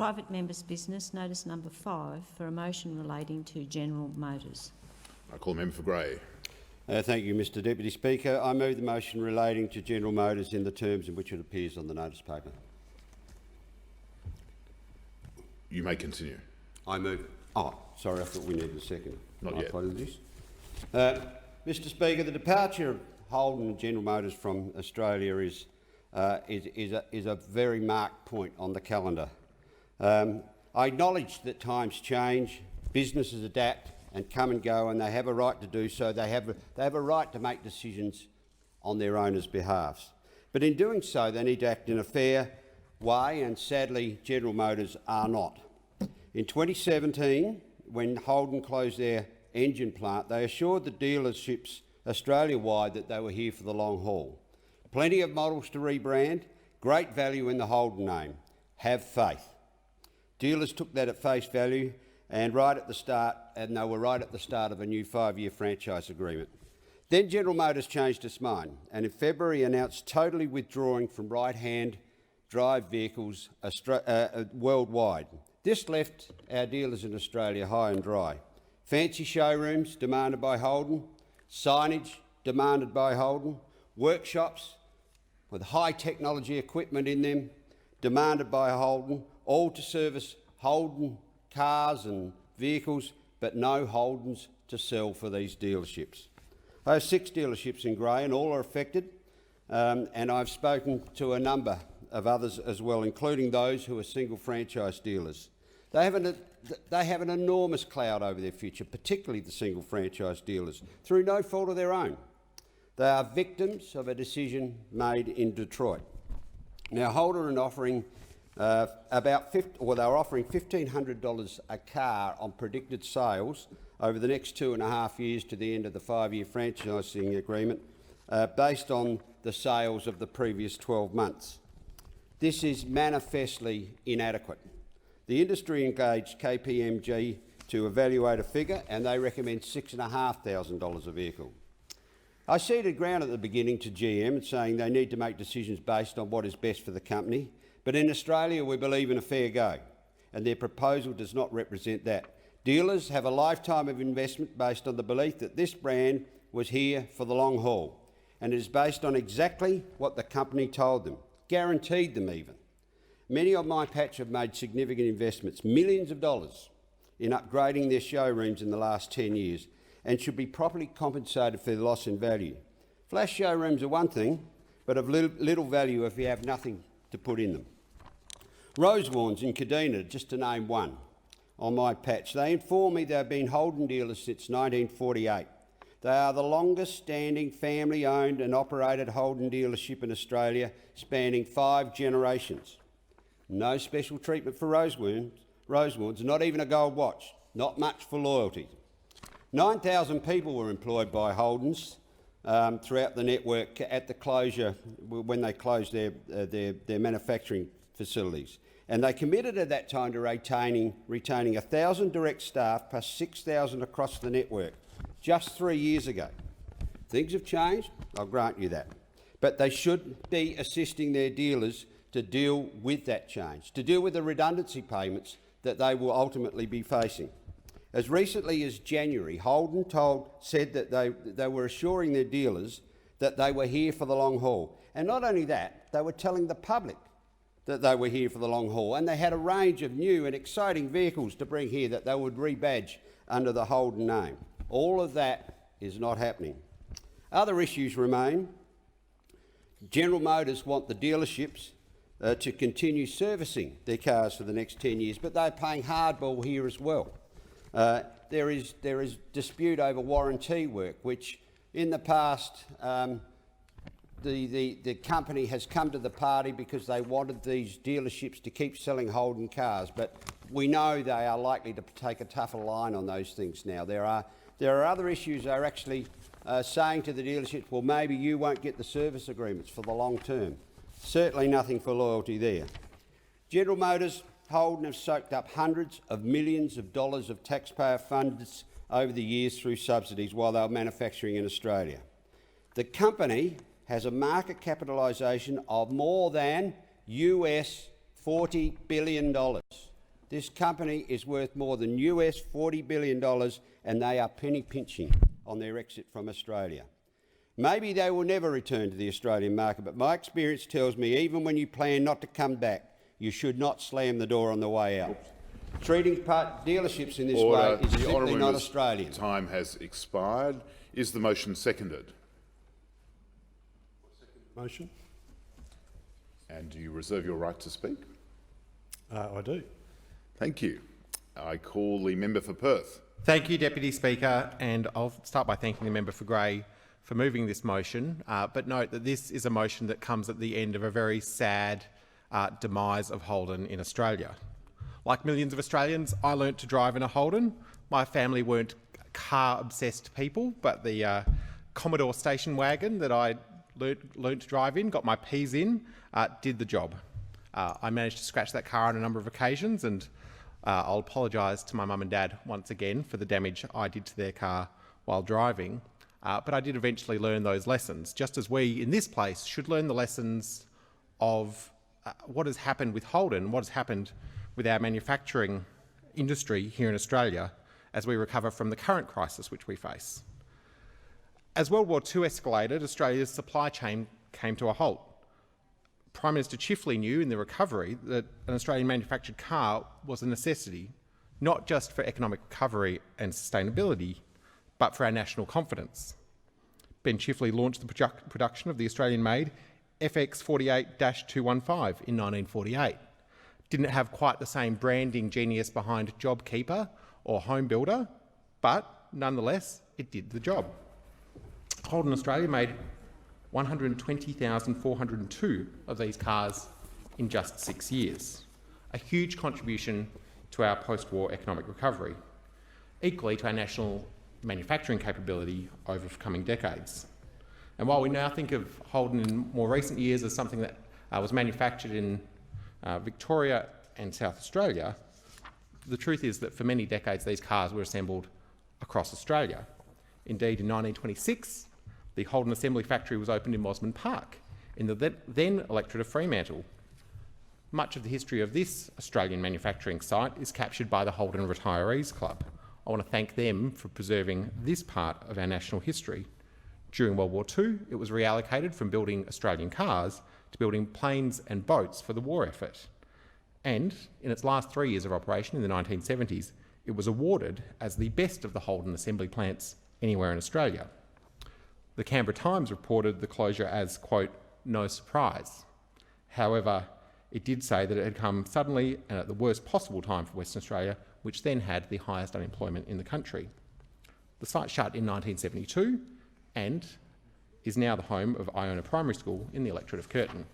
Private Members Business, notice number 5, for a motion relating to General Motors. I call the member for Grey. Thank you, Mr Deputy Speaker. I move the motion relating to General Motors in the terms in which it appears on the notice paper. You may continue. I move. Oh, sorry, I thought we needed a second. Not yet. Apologies. Mr Speaker, the departure of Holden and General Motors from Australia is a very marked point on the calendar. I acknowledge that times change, businesses adapt and come and go, and they have a right to do so. They have a right to make decisions on their owners' behalves. But in doing so, they need to act in a fair way, and sadly, General Motors are not. In 2017, when Holden closed their engine plant, they assured the dealerships Australia-wide that they were here for the long haul. Plenty of models to rebrand, great value in the Holden name. Have faith. Dealers took that at face value, and they were right at the start of a new 5-year franchise agreement. Then General Motors changed its mind, and in February announced totally withdrawing from right-hand drive vehicles worldwide. This left our dealers in Australia high and dry. Fancy showrooms demanded by Holden, signage demanded by Holden, workshops with high technology equipment in them demanded by Holden, all to service Holden cars and vehicles, but no Holdens to sell for these dealerships. I have 6 dealerships in Grey, and all are affected, and I've spoken to a number of others as well, including those who are single franchise dealers. They have an enormous cloud over their future, particularly the single franchise dealers, through no fault of their own. They are victims of a decision made in Detroit. Now, Holden are offering they were offering $1,500 a car on predicted sales over the next 2.5 years to the end of the 5-year franchising agreement, based on the sales of the previous 12 months. This is manifestly inadequate. The industry engaged KPMG to evaluate a figure, and they recommend $6,500 a vehicle. I ceded ground at the beginning to GM, saying they need to make decisions based on what is best for the company, but in Australia we believe in a fair go, and their proposal does not represent that. Dealers have a lifetime of investment based on the belief that this brand was here for the long haul, and it is based on exactly what the company told them, guaranteed them even. Many on my patch have made significant investments, millions of dollars, in upgrading their showrooms in the last 10 years, and should be properly compensated for the loss in value. Flash showrooms are one thing, but of little value if you have nothing to put in them. Rosewarns in Kadina, just to name one, on my patch. They inform me they've been Holden dealers since 1948. They are the longest standing family-owned and operated Holden dealership in Australia, spanning 5 generations. No special treatment for Rosewarns, not even a gold watch, not much for loyalty. 9,000 people were employed by Holdens throughout the network at the closure, when they closed their manufacturing facilities. And they committed at that time to retaining 1,000 direct staff plus 6,000 across the network just 3 years ago. Things have changed, I'll grant you that. But they should be assisting their dealers to deal with that change, to deal with the redundancy payments that they will ultimately be facing. As recently as January, Holden said that they were assuring their dealers that they were here for the long haul. And not only that, they were telling the public that they were here for the long haul, and they had a range of new and exciting vehicles to bring here that they would rebadge under the Holden name. All of that is not happening. Other issues remain. General Motors want the dealerships to continue servicing their cars for the next 10 years, but they're paying hardball here as well. There is dispute over warranty work, which in the past the company has come to the party because they wanted these dealerships to keep selling Holden cars, but we know they are likely to take a tougher line on those things now. There are other issues. They're actually saying to the dealerships, well, maybe you won't get the service agreements for the long term. Certainly nothing for loyalty there. General Motors, Holden have soaked up hundreds of millions of dollars of taxpayer funds over the years through subsidies while they were manufacturing in Australia. The company has a market capitalisation of more than US $40 billion. This company is worth more than US $40 billion and they are penny pinching on their exit from Australia. Maybe they will never return to the Australian market, but my experience tells me even when you plan not to come back, you should not slam the door on the way out. Treating dealerships in this way is simply not Australian. Time has expired. Is the motion seconded? Motion. And do you reserve your right to speak? I do. Thank you. I call the member for Perth. Thank you, Deputy Speaker, and I'll start by thanking the member for Grey for moving this motion, but note that this is a motion that comes at the end of a very sad demise of Holden in Australia. Like millions of Australians, I learnt to drive in a Holden. My family weren't car-obsessed people, but the Commodore station wagon that I learnt to drive in, got my P's in, did the job. I managed to scratch that car on a number of occasions, and I'll apologise to my mum and dad once again for the damage I did to their car while driving. But I did eventually learn those lessons, just as we in this place should learn the lessons of what has happened with Holden, what has happened with our manufacturing industry here in Australia as we recover from the current crisis which we face. As World War II escalated, Australia's supply chain came to a halt. Prime Minister Chifley knew in the recovery that an Australian manufactured car was a necessity, not just for economic recovery and sustainability, but for our national confidence. Ben Chifley launched the production of the Australian-made FX48-215 in 1948. Didn't have quite the same branding genius behind JobKeeper or Home Builder, but nonetheless, it did the job. Holden Australia made 120,402 of these cars in just 6 years, a huge contribution to our post-war economic recovery, equally to our national manufacturing capability over coming decades. And while we now think of Holden in more recent years as something that was manufactured in Victoria and South Australia, the truth is that for many decades these cars were assembled across Australia. Indeed, in 1926, the Holden Assembly Factory was opened in Mosman Park, in the then electorate of Fremantle. Much of the history of this Australian manufacturing site is captured by the Holden Retirees Club. I want to thank them for preserving this part of our national history. During World War II, it was reallocated from building Australian cars to building planes and boats for the war effort. And in its last 3 years of operation in the 1970s, it was awarded as the best of the Holden assembly plants anywhere in Australia. The Canberra Times reported the closure as, quote, no surprise. However, it did say that it had come suddenly and at the worst possible time for Western Australia, which then had the highest unemployment in the country. The site shut in 1972 and is now the home of Iona Primary School in the electorate of Curtin.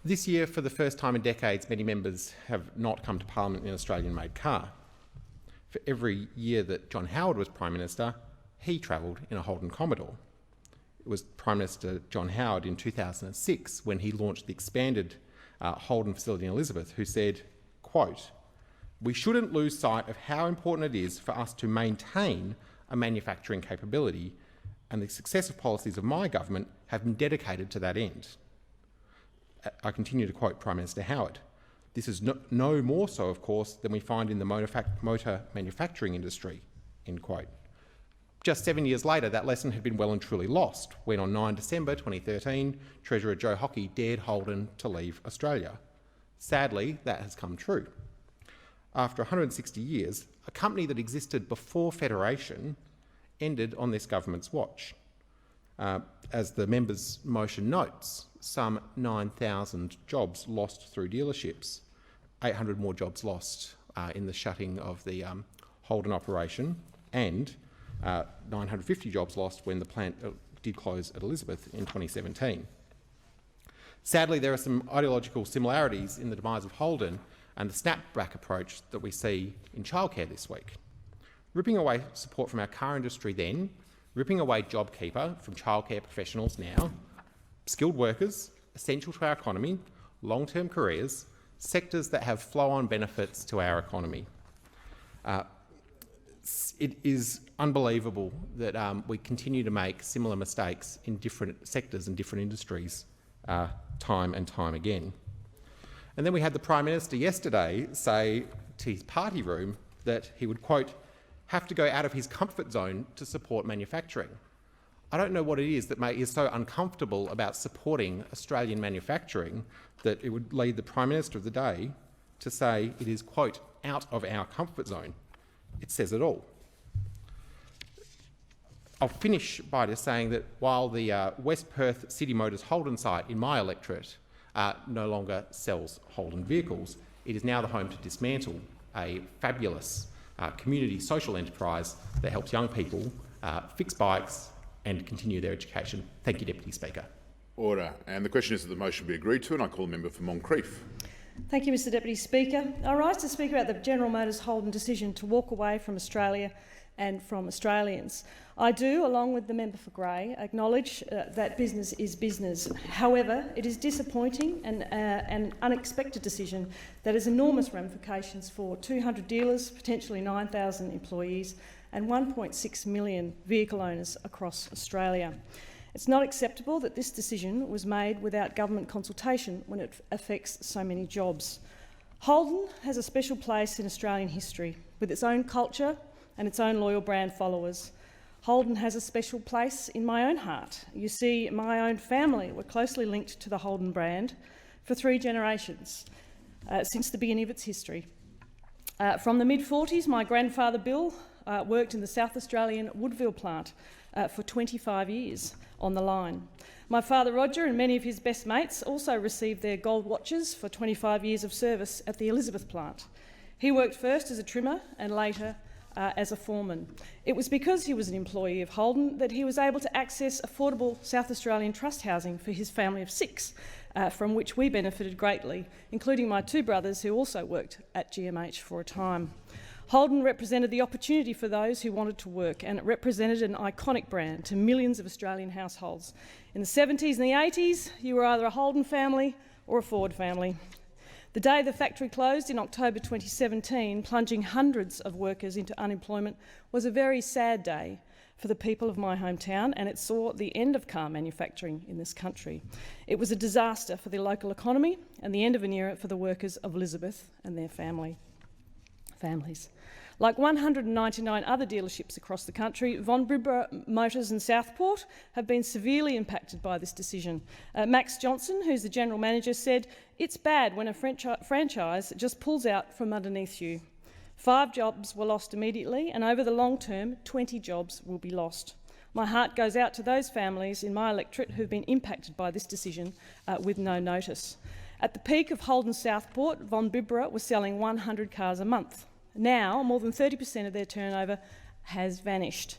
This year, for the first time in decades, many members have not come to Parliament in an Australian-made car. For every year that John Howard was Prime Minister, he travelled in a Holden Commodore. It was Prime Minister John Howard in 2006 when he launched the expanded Holden facility in Elizabeth, who said, quote, "We shouldn't lose sight of how important it is for us to maintain a manufacturing capability, and the successive policies of my government have been dedicated to that end." I continue to quote Prime Minister Howard. This is no more so, of course, than we find in the motor manufacturing industry, end quote. Just 7 years later, that lesson had been well and truly lost when on 9 December 2013, Treasurer Joe Hockey dared Holden to leave Australia. Sadly, that has come true. After 160 years, a company that existed before Federation ended on this government's watch. As the member's motion notes, some 9,000 jobs lost through dealerships, 800 more jobs lost in the shutting of the Holden operation, and 950 jobs lost when the plant did close at Elizabeth in 2017. Sadly, there are some ideological similarities in the demise of Holden and the snapback approach that we see in childcare this week. Ripping away support from our car industry then, ripping away JobKeeper from childcare professionals now, skilled workers, essential to our economy, long-term careers, sectors that have flow-on benefits to our economy. It is unbelievable that we continue to make similar mistakes in different sectors and different industries time and time again. And then we had the Prime Minister yesterday say to his party room that he would, quote, have to go out of his comfort zone to support manufacturing. I don't know what it is that is so uncomfortable about supporting Australian manufacturing that it would lead the Prime Minister of the day to say it is, quote, out of our comfort zone. It says it all. I'll finish by just saying that while the West Perth City Motors Holden site in my electorate no longer sells Holden vehicles, it is now the home to Dismantle, a fabulous community social enterprise that helps young people fix bikes and continue their education. Thank you, Deputy Speaker. Order. And the question is that the motion be agreed to, and I call the member for Moncrieff. Thank you, Mr Deputy Speaker. I rise to speak about the General Motors Holden decision to walk away from Australia and from Australians. I do, along with the member for Grey, acknowledge that business is business. However, it is disappointing and an unexpected decision that has enormous ramifications for 200 dealers, potentially 9,000 employees and 1.6 million vehicle owners across Australia. It's not acceptable that this decision was made without government consultation when it affects so many jobs. Holden has a special place in Australian history, with its own culture and its own loyal brand followers. Holden has a special place in my own heart. You see, my own family were closely linked to the Holden brand for 3 generations since the beginning of its history. From the mid-40s, my grandfather Bill worked in the South Australian Woodville plant for 25 years on the line. My father Roger and many of his best mates also received their gold watches for 25 years of service at the Elizabeth plant. He worked first as a trimmer and later as a foreman. It was because he was an employee of Holden that he was able to access affordable South Australian trust housing for his family of 6, from which we benefited greatly, including my 2 brothers who also worked at GMH for a time. Holden represented the opportunity for those who wanted to work, and it represented an iconic brand to millions of Australian households. In the 70s and the 80s, you were either a Holden family or a Ford family. The day the factory closed in October 2017, plunging hundreds of workers into unemployment, was a very sad day for the people of my hometown, and it saw the end of car manufacturing in this country. It was a disaster for the local economy and the end of an era for the workers of Elizabeth and their families. Like 199 other dealerships across the country, Von Bibra Motors in Southport have been severely impacted by this decision. Max Johnson, who's the general manager, said, "It's bad when a franchise just pulls out from underneath you." 5 jobs were lost immediately, and over the long term, 20 jobs will be lost. My heart goes out to those families in my electorate who've been impacted by this decision with no notice. At the peak of Holden Southport, Von Bibra was selling 100 cars a month. Now, more than 30% of their turnover has vanished.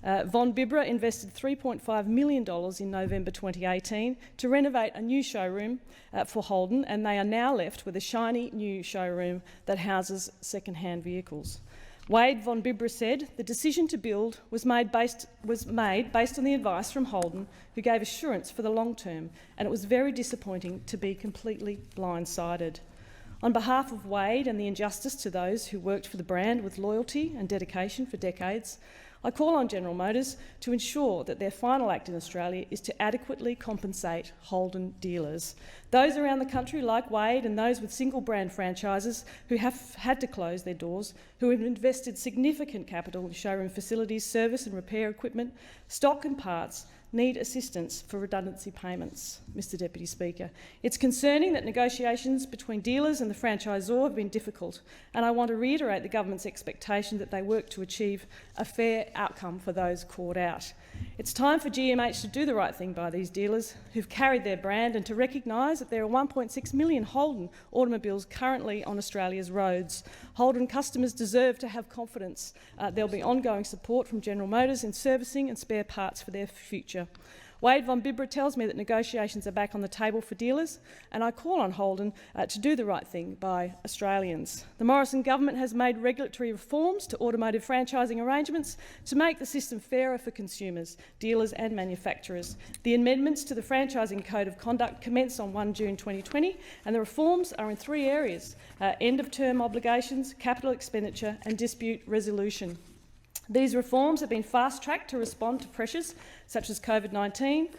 Von Bibra invested $3.5 million in November 2018 to renovate a new showroom for Holden, and they are now left with a shiny new showroom that houses second-hand vehicles. Wade Von Bibra said the decision to build was made based on the advice from Holden, who gave assurance for the long term, and it was very disappointing to be completely blindsided. On behalf of Wade and the injustice to those who worked for the brand with loyalty and dedication for decades, I call on General Motors to ensure that their final act in Australia is to adequately compensate Holden dealers. Those around the country, like Wade, and those with single brand franchises who have had to close their doors, who have invested significant capital in showroom facilities, service and repair equipment, stock and parts, need assistance for redundancy payments, Mr Deputy Speaker. It's concerning that negotiations between dealers and the franchisor have been difficult, and I want to reiterate the government's expectation that they work to achieve a fair outcome for those caught out. It's time for GMH to do the right thing by these dealers who've carried their brand, and to recognise that there are 1.6 million Holden automobiles currently on Australia's roads. Holden customers deserve to have confidence there'll be ongoing support from General Motors in servicing and spare parts for their future. Wade Von Bibra tells me that negotiations are back on the table for dealers, and I call on Holden to do the right thing by Australians. The Morrison government has made regulatory reforms to automotive franchising arrangements to make the system fairer for consumers, dealers and manufacturers. The amendments to the Franchising Code of Conduct commence on 1 June 2020, and the reforms are in 3 areas: end-of-term obligations, capital expenditure and dispute resolution. These reforms have been fast-tracked to respond to pressures such as COVID-19,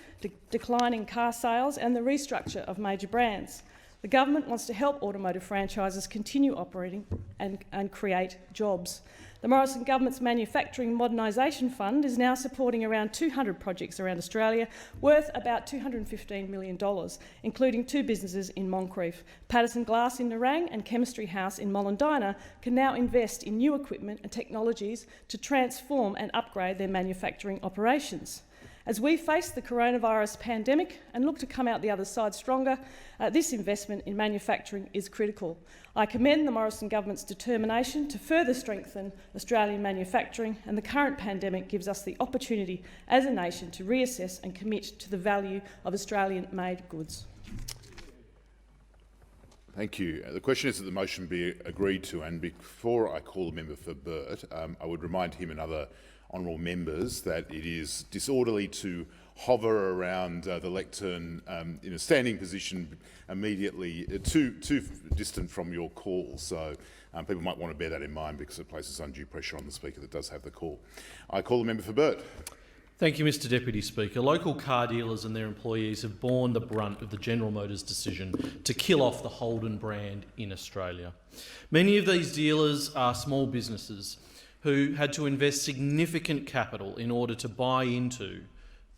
declining car sales and the restructure of major brands. The government wants to help automotive franchises continue operating and create jobs. The Morrison government's Manufacturing Modernisation Fund is now supporting around 200 projects around Australia, worth about $215 million, including 2 businesses in Moncrieff. Patterson Glass in Nerang and Chemistry House in Mollendina can now invest in new equipment and technologies to transform and upgrade their manufacturing operations. As we face the coronavirus pandemic and look to come out the other side stronger, this investment in manufacturing is critical. I commend the Morrison government's determination to further strengthen Australian manufacturing, and the current pandemic gives us the opportunity as a nation to reassess and commit to the value of Australian-made goods. Thank you. The question is that the motion be agreed to, and before I call the member for Burt, I would remind him and other honourable members that it is disorderly to hover around the lectern in a standing position immediately too distant from your call. So people might want to bear that in mind because it places undue pressure on the Speaker that does have the call. I call the member for Burt. Thank you, Mr Deputy Speaker. Local car dealers and their employees have borne the brunt of the General Motors decision to kill off the Holden brand in Australia. Many of these dealers are small businesses who had to invest significant capital in order to buy into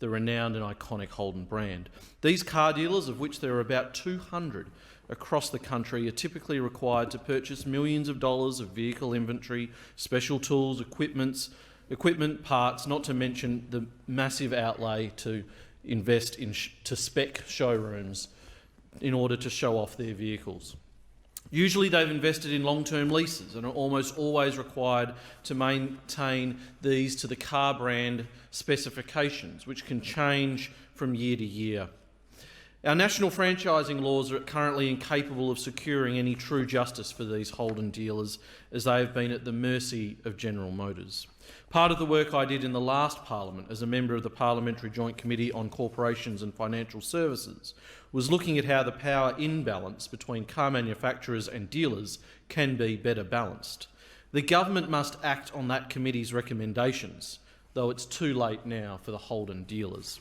the renowned and iconic Holden brand. These car dealers, of which there are about 200 across the country, are typically required to purchase millions of dollars of vehicle inventory, special tools, equipment parts, not to mention the massive outlay to invest in to spec showrooms in order to show off their vehicles. Usually they've invested in long-term leases and are almost always required to maintain these to the car brand specifications, which can change from year to year. Our national franchising laws are currently incapable of securing any true justice for these Holden dealers, as they have been at the mercy of General Motors. Part of the work I did in the last Parliament as a member of the Parliamentary Joint Committee on Corporations and Financial Services was looking at how the power imbalance between car manufacturers and dealers can be better balanced. The government must act on that committee's recommendations, though it's too late now for the Holden dealers.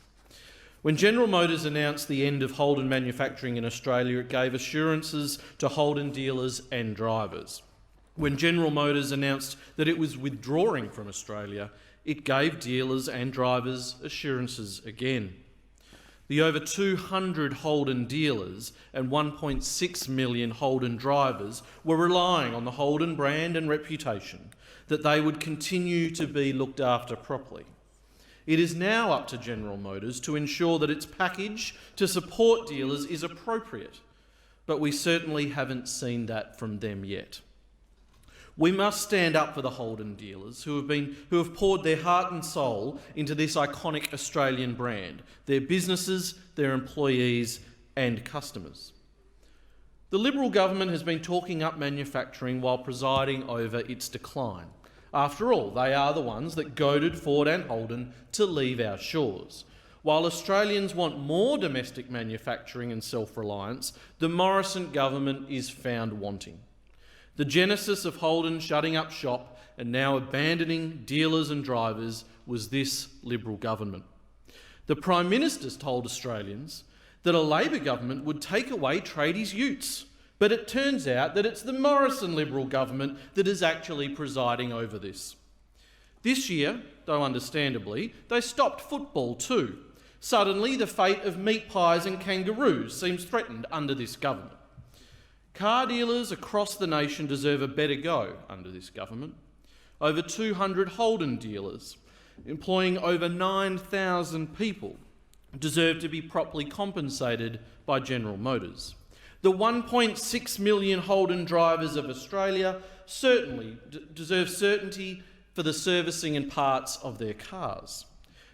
When General Motors announced the end of Holden manufacturing in Australia, it gave assurances to Holden dealers and drivers. When General Motors announced that it was withdrawing from Australia, it gave dealers and drivers assurances again. The over 200 Holden dealers and 1.6 million Holden drivers were relying on the Holden brand and reputation, that they would continue to be looked after properly. It is now up to General Motors to ensure that its package to support dealers is appropriate, but we certainly haven't seen that from them yet. We must stand up for the Holden dealers who have poured their heart and soul into this iconic Australian brand, their businesses, their employees and customers. The Liberal government has been talking up manufacturing while presiding over its decline. After all, they are the ones that goaded Ford and Holden to leave our shores. While Australians want more domestic manufacturing and self-reliance, the Morrison government is found wanting. The genesis of Holden shutting up shop and now abandoning dealers and drivers was this Liberal government. The Prime Minister's told Australians that a Labor government would take away tradies' utes, but it turns out that it's the Morrison Liberal government that is actually presiding over this. This year, though understandably, they stopped football too. Suddenly, the fate of meat pies and kangaroos seems threatened under this government. Car dealers across the nation deserve a better go under this government. Over 200 Holden dealers, employing over 9,000 people, deserve to be properly compensated by General Motors. The 1.6 million Holden drivers of Australia certainly deserve certainty for the servicing and parts of their cars.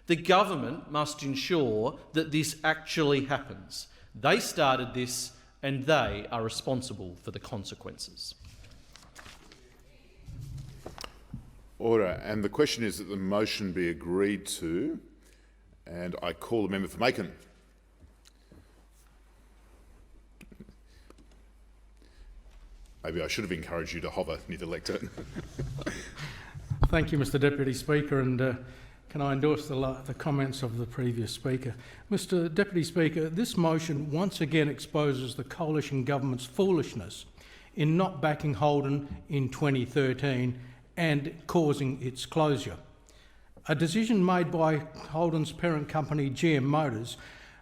The government must ensure that this actually happens. They started this and they are responsible for the consequences. Order. And the question is that the motion be agreed to, and I call the member for Makin. Maybe I should have encouraged you to hover near the lectern. Thank you, Mr Deputy Speaker, and can Can I endorse the comments of the previous speaker? Mr Deputy Speaker, this motion once again exposes the coalition government's foolishness in not backing Holden in 2013 and causing its closure. A decision made by Holden's parent company GM Motors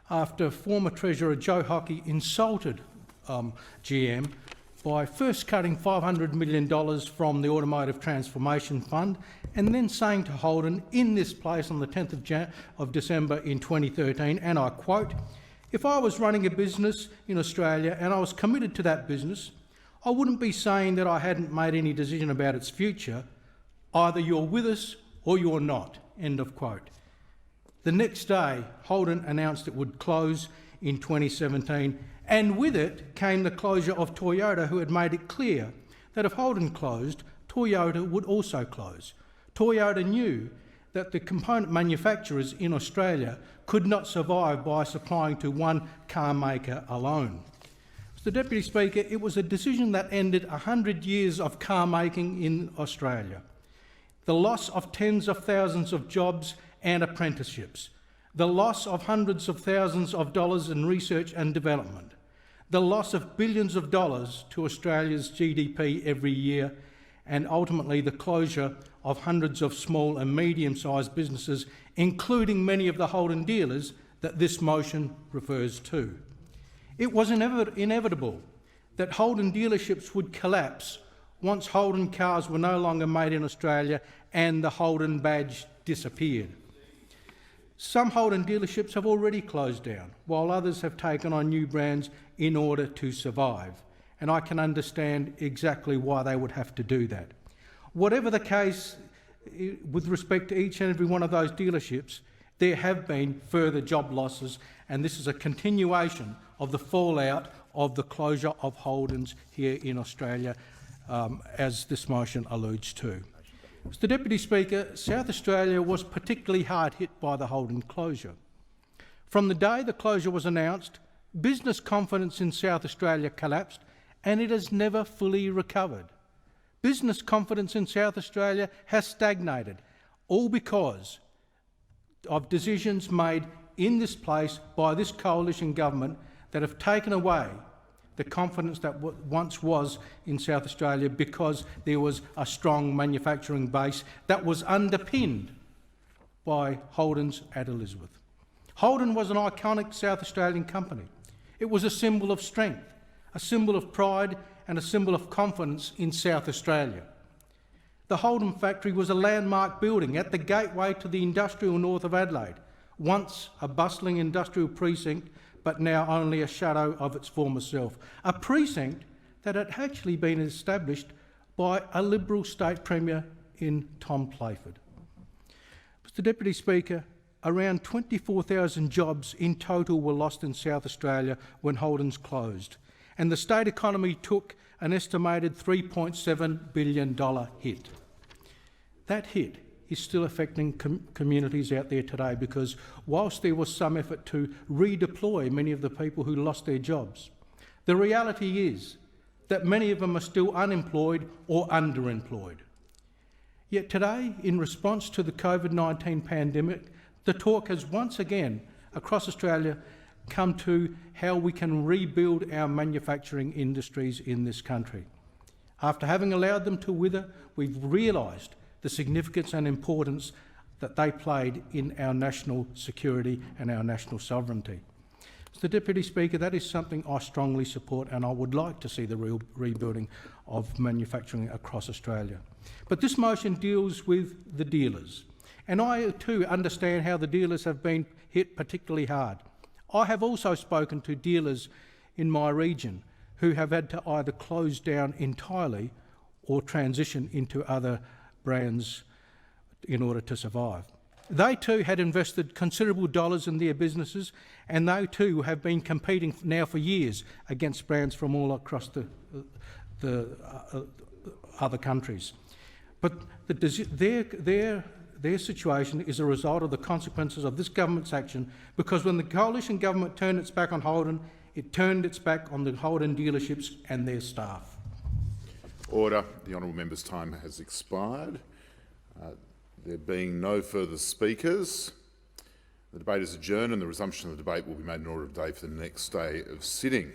after former Treasurer Joe Hockey insulted GM by first cutting $500 million from the Automotive Transformation Fund and then saying to Holden in this place on the 10th of December in 2013, and I quote, "If I was running a business in Australia and I was committed to that business, I wouldn't be saying that I hadn't made any decision about its future. Either you're with us or you're not," end of quote. The next day, Holden announced it would close in 2017, and with it came the closure of Toyota, who had made it clear that if Holden closed, Toyota would also close. Toyota knew that the component manufacturers in Australia could not survive by supplying to one car maker alone. Mr Deputy Speaker, it was a decision that ended 100 years of car making in Australia, the loss of tens of thousands of jobs and apprenticeships, the loss of hundreds of thousands of dollars in research and development, the loss of billions of dollars to Australia's GDP every year, and ultimately the closure of hundreds of small and medium-sized businesses, including many of the Holden dealers that this motion refers to. It was inevitable that Holden dealerships would collapse once Holden cars were no longer made in Australia and the Holden badge disappeared. Some Holden dealerships have already closed down, while others have taken on new brands in order to survive, and I can understand exactly why they would have to do that. Whatever the case with respect to each and every one of those dealerships, there have been further job losses, and this is a continuation of the fallout of the closure of Holdens here in Australia, as this motion alludes to. Mr Deputy Speaker, South Australia was particularly hard hit by the Holden closure. From the day the closure was announced, business confidence in South Australia collapsed and it has never fully recovered. Business confidence in South Australia has stagnated, all because of decisions made in this place by this coalition government that have taken away the confidence that once was in South Australia because there was a strong manufacturing base that was underpinned by Holden's at Elizabeth. Holden was an iconic South Australian company. It was a symbol of strength, a symbol of pride and a symbol of confidence in South Australia. The Holden factory was a landmark building at the gateway to the industrial north of Adelaide, once a bustling industrial precinct but now only a shadow of its former self. A precinct that had actually been established by a Liberal state premier in Tom Playford. Mr Deputy Speaker, around 24,000 jobs in total were lost in South Australia when Holden's closed, and the state economy took an estimated $3.7 billion hit. That hit is still affecting communities out there today because whilst there was some effort to redeploy many of the people who lost their jobs, the reality is that many of them are still unemployed or underemployed. Yet today, in response to the COVID-19 pandemic, the talk has once again across Australia come to how we can rebuild our manufacturing industries in this country. After having allowed them to wither, we've realised the significance and importance that they played in our national security and our national sovereignty. Mr Deputy Speaker, that is something I strongly support, and I would like to see the real rebuilding of manufacturing across Australia. But this motion deals with the dealers, and I too understand how the dealers have been hit particularly hard. I have also spoken to dealers in my region who have had to either close down entirely or transition into other brands in order to survive. They too had invested considerable dollars in their businesses, and they too have been competing now for years against brands from all across the other countries. But their situation is a result of the consequences of this government's action, because when the coalition government turned its back on Holden, it turned its back on the Holden dealerships and their staff. Order. The honourable member's time has expired. There being no further speakers, the debate is adjourned and the resumption of the debate will be made in order of day for the next day of sitting.